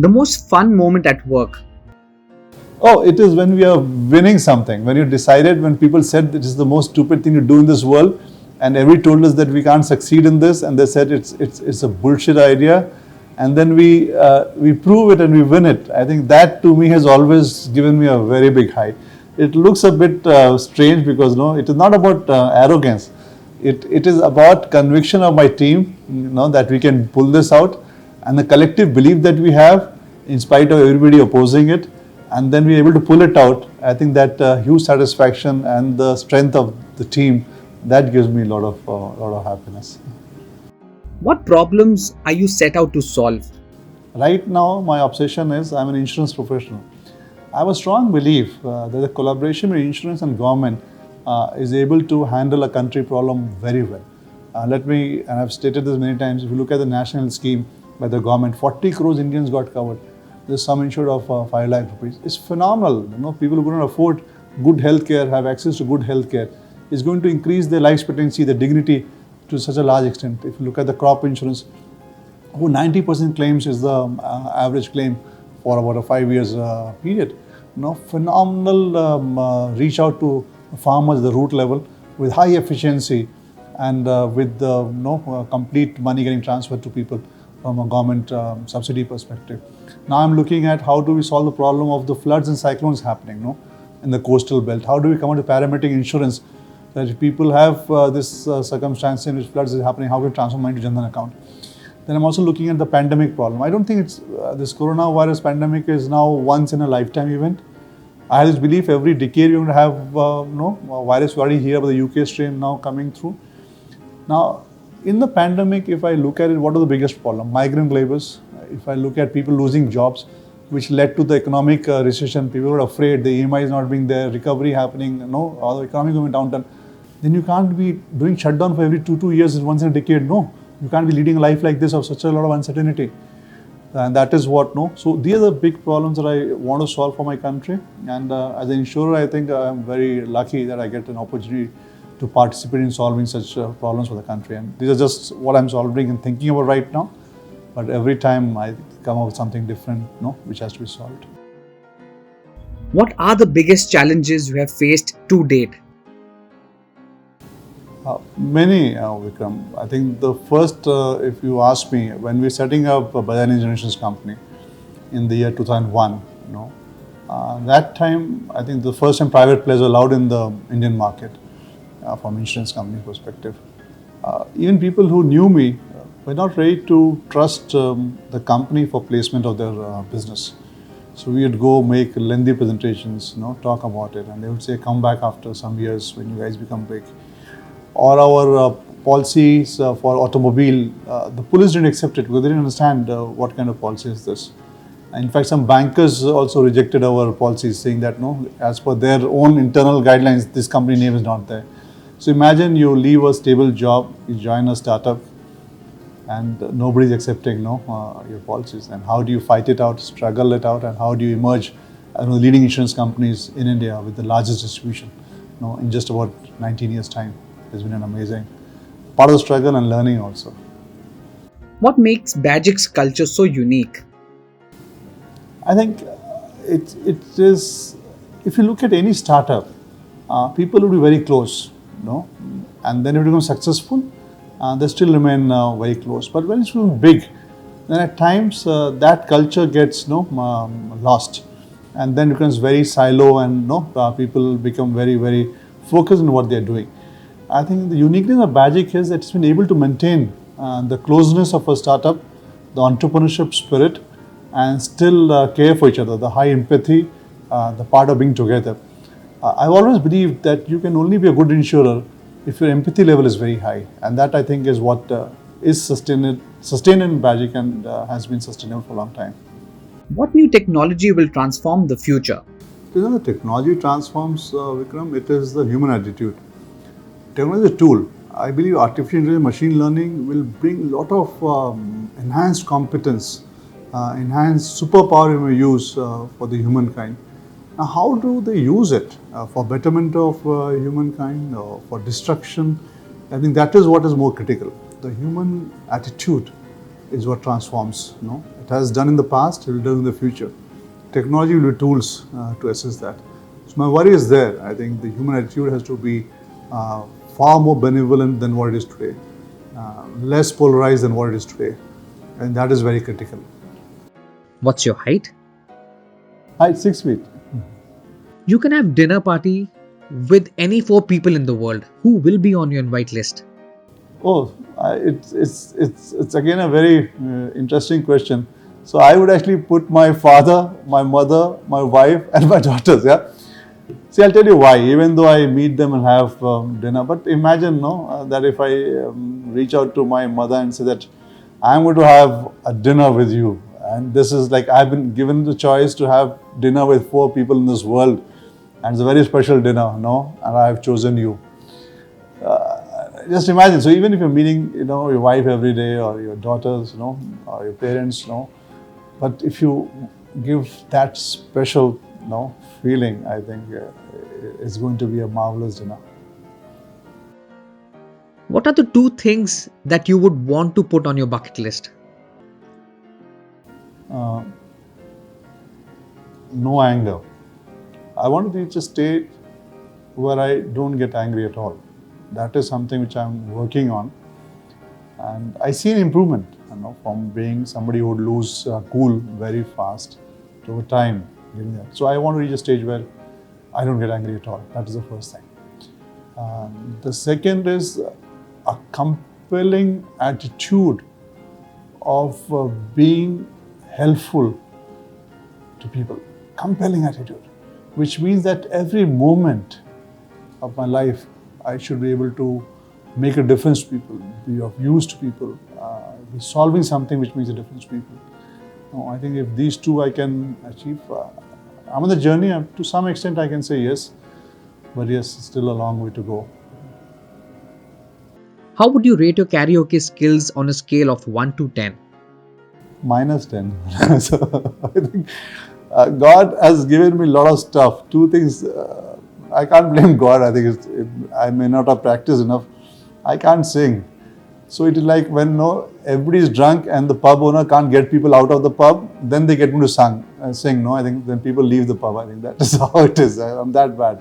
The most fun moment at work. Oh, it is when we are winning something. When you decided, when people said this is the most stupid thing to do in this world, and everybody told us that we can't succeed in this, and they said it's a bullshit idea, and then we prove it and we win it. I think that to me has always given me a very big high. It looks a bit strange because no, it is not about arrogance. It is about conviction of my team, that we can pull this out, and the collective belief that we have, in spite of everybody opposing it, and then we're able to pull it out. I think that huge satisfaction and the strength of the team, that gives me a lot of happiness. What problems are you set out to solve? Right now, my obsession is I'm an insurance professional. I have a strong belief that the collaboration with insurance and government is able to handle a country problem very well. And I've stated this many times, if you look at the national scheme by the government, 40 crores Indians got covered. There's sum insured of 5 lakh rupees. It's phenomenal. People who cannot afford good health care, have access to good health care. It's going to increase their life expectancy, their dignity to such a large extent. If you look at the crop insurance, over 90% claims is the average claim for about a 5 years period. Phenomenal reach out to farmers at the root level with high efficiency and with complete money getting transferred to people from a government subsidy perspective. Now I'm looking at how do we solve the problem of the floods and cyclones happening in the coastal belt. How do we come out with parametric insurance that if people have this circumstance in which floods is happening, how do we transfer money to Jan Dhan account? Then I'm also looking at the pandemic problem. I don't think it's this coronavirus pandemic is now once in a lifetime event. I have this belief every decade you're going to have a virus. We already hear about the UK strain now coming through. Now, in the pandemic, if I look at it, what are the biggest problems? Migrant laborers. If I look at people losing jobs, which led to the economic recession, people were afraid, the EMI is not being there, recovery happening, all the economy going downturn. Then you can't be doing shutdown for every two years, once in a decade. No, you can't be leading a life like this of such a lot of uncertainty. And that is what, So these are the big problems that I want to solve for my country. And as an insurer, I think I'm very lucky that I get an opportunity to participate in solving such problems for the country. And these are just what I'm solving and thinking about right now. But every time I come up with something different, which has to be solved. What are the biggest challenges you have faced to date? Many, Vikram. I think the first, if you ask me, when we're setting up a Bajaj Insurance Company in the year 2001, that time, I think the first time private players were allowed in the Indian market from insurance company perspective. Even people who knew me were not ready to trust the company for placement of their business. So we would go make lengthy presentations, talk about it, and they would say, come back after some years when you guys become big. Or our policies for automobile, the police didn't accept it because they didn't understand what kind of policy is this. In fact, some bankers also rejected our policies, saying that as per their own internal guidelines, this company name is not there. So imagine you leave a stable job, you join a startup, and nobody is accepting your policies. And how do you fight it out, struggle it out, and how do you emerge as one of the leading insurance companies in India with the largest distribution in just about 19 years' time? It's been an amazing part of the struggle and learning also. What makes Bajaj's culture so unique? I think it is, if you look at any startup, people will be very close, and then if it becomes successful, they still remain very close. But when it's big, then at times that culture gets lost, and then it becomes very silo, and people become very, very focused on what they're doing. I think the uniqueness of Bajaj is that it's been able to maintain the closeness of a startup, the entrepreneurship spirit, and still care for each other, the high empathy, the part of being together. I've always believed that you can only be a good insurer if your empathy level is very high, and that I think is what is sustained in Bajaj and has been sustainable for a long time. What new technology will transform the future? The technology transforms, Vikram, it is the human attitude. Technology is a tool. I believe artificial intelligence, machine learning will bring a lot of enhanced competence, enhanced superpower you may use for the humankind. Now, how do they use it for betterment of humankind or for destruction? I think that is what is more critical. The human attitude is what transforms, It has done in the past, it will do in the future. Technology will be tools to assist that. So my worry is there. I think the human attitude has to be far more benevolent than what it is today, less polarized than what it is today, and that is very critical. What's your height? Height 6 feet. You can have dinner party with any four people in the world. Who will be on your invite list? Oh, it's again a very interesting question. So I would actually put my father, my mother, my wife, and my daughters. Yeah. See, I'll tell you why. Even though I meet them and have dinner, but imagine, no, that if I reach out to my mother and say that I'm going to have a dinner with you, and this is like I've been given the choice to have dinner with four people in this world, and it's a very special dinner, no, and I have chosen you. Just imagine. So even if you're meeting, your wife every day, or your daughters, or your parents, but if you give that special, feeling, I think it's going to be a marvelous dinner. What are the two things that you would want to put on your bucket list? No anger. I want to reach a state where I don't get angry at all. That is something which I'm working on, and I see an improvement. From being somebody who would lose cool very fast to over time. So I want to reach a stage where I don't get angry at all. That is the first thing. The second is a compelling attitude of being helpful to people. Compelling attitude, which means that every moment of my life, I should be able to make a difference to people, be of use to people, be solving something which makes a difference to people. I think if these two I can achieve, I'm on the journey. To some extent, I can say yes, but yes, still a long way to go. How would you rate your karaoke skills on a scale of 1 to 10? -10. So I think God has given me a lot of stuff. Two things. I can't blame God. I think I may not have practiced enough. I can't sing. So it is like when everybody is drunk and the pub owner can't get people out of the pub, then they get me to sing. I think then people leave the pub. I think that is how it is. I'm that bad.